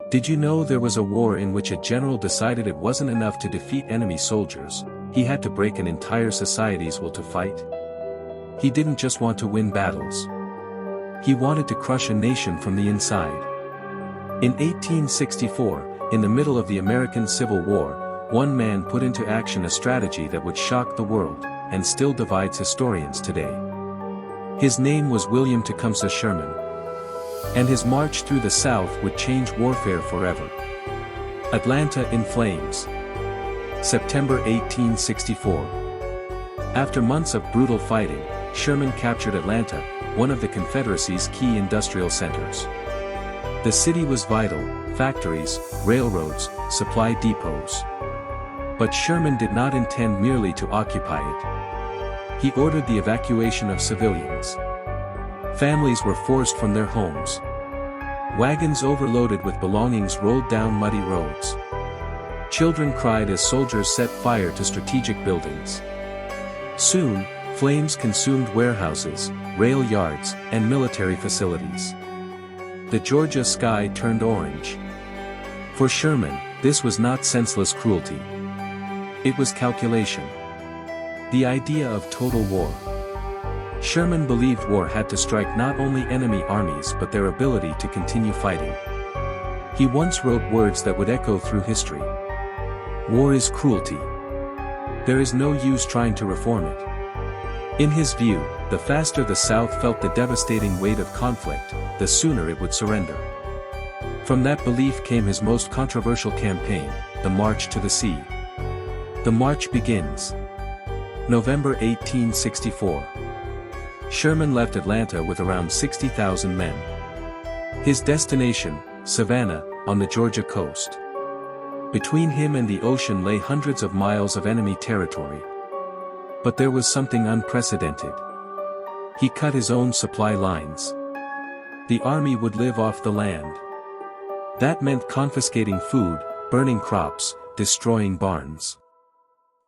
Did you know there was a war in which a general decided it wasn't enough to defeat enemy soldiers, he had to break an entire society's will to fight? He didn't just want to win battles. He wanted to crush a nation from the inside. In 1864, in the middle of the American Civil War, one man put into action a strategy that would shock the world, and still divides historians today. His name was William Tecumseh Sherman. And his march through the South would change warfare forever. Atlanta in flames. September 1864. After months of brutal fighting, Sherman captured Atlanta, one of the Confederacy's key industrial centers. The city was vital: factories, railroads, supply depots. But Sherman did not intend merely to occupy it. He ordered the evacuation of civilians. Families were forced from their homes. Wagons overloaded with belongings rolled down muddy roads. Children cried as soldiers set fire to strategic buildings. Soon, flames consumed warehouses, rail yards, and military facilities. The Georgia sky turned orange. For Sherman, this was not senseless cruelty. It was calculation. The idea of total war. Sherman believed war had to strike not only enemy armies but their ability to continue fighting. He once wrote words that would echo through history. War is cruelty. There is no use trying to reform it. In his view, the faster the South felt the devastating weight of conflict, the sooner it would surrender. From that belief came his most controversial campaign, the March to the Sea. The march begins. November 1864. Sherman left Atlanta with around 60,000 men. His destination, Savannah, on the Georgia coast. Between him and the ocean lay hundreds of miles of enemy territory. But there was something unprecedented. He cut his own supply lines. The army would live off the land. That meant confiscating food, burning crops, destroying barns.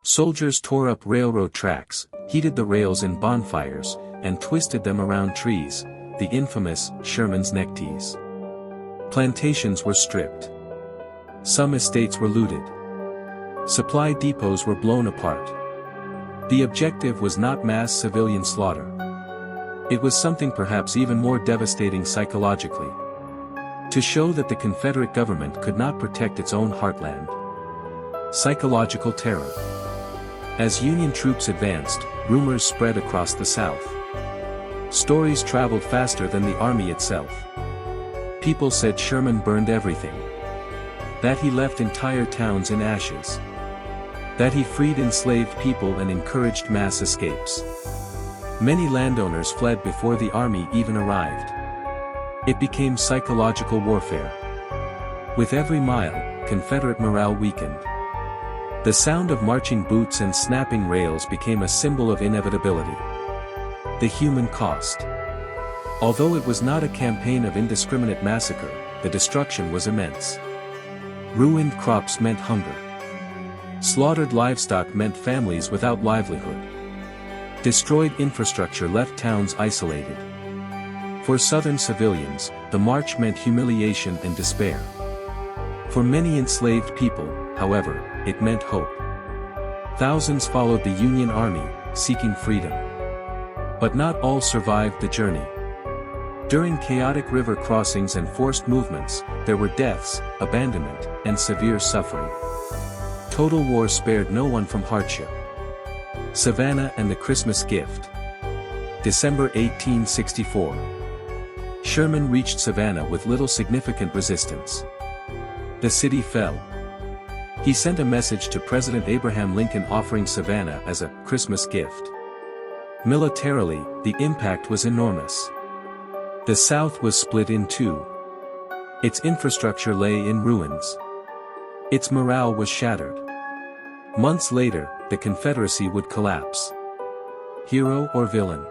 Soldiers tore up railroad tracks, heated the rails in bonfires, and twisted them around trees, the infamous Sherman's neckties. Plantations were stripped. Some estates were looted. Supply depots were blown apart. The objective was not mass civilian slaughter. It was something perhaps even more devastating psychologically. To show that the Confederate government could not protect its own heartland. Psychological terror. As Union troops advanced, rumors spread across the South. Stories traveled faster than the army itself. People said Sherman burned everything. That he left entire towns in ashes. That he freed enslaved people and encouraged mass escapes. Many landowners fled before the army even arrived. It became psychological warfare. With every mile, Confederate morale weakened. The sound of marching boots and snapping rails became a symbol of inevitability. The human cost. Although it was not a campaign of indiscriminate massacre, the destruction was immense. Ruined crops meant hunger. Slaughtered livestock meant families without livelihood. Destroyed infrastructure left towns isolated. For Southern civilians, the march meant humiliation and despair. For many enslaved people, however, it meant hope. Thousands followed the Union Army, seeking freedom. But not all survived the journey. During chaotic river crossings and forced movements, there were deaths, abandonment, and severe suffering. Total war spared no one from hardship. Savannah and the Christmas Gift. December 1864. Sherman reached Savannah with little significant resistance. The city fell. He sent a message to President Abraham Lincoln offering Savannah as a Christmas gift. Militarily, the impact was enormous. The South was split in two. Its infrastructure lay in ruins. Its morale was shattered. Months later, the Confederacy would collapse. Hero or villain?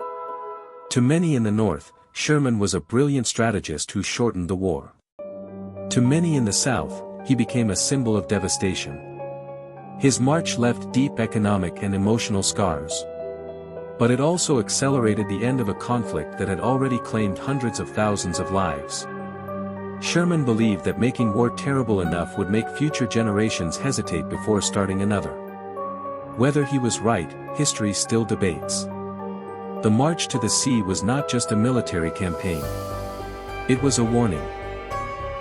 To many in the North, Sherman was a brilliant strategist who shortened the war. To many in the South, he became a symbol of devastation. His march left deep economic and emotional scars. But it also accelerated the end of a conflict that had already claimed hundreds of thousands of lives. Sherman believed that making war terrible enough would make future generations hesitate before starting another. Whether he was right, history still debates. The March to the Sea was not just a military campaign. It was a warning.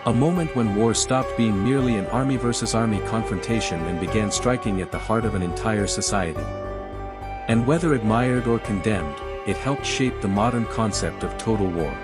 A moment when war stopped being merely an army versus army confrontation and began striking at the heart of an entire society. And whether admired or condemned, it helped shape the modern concept of total war.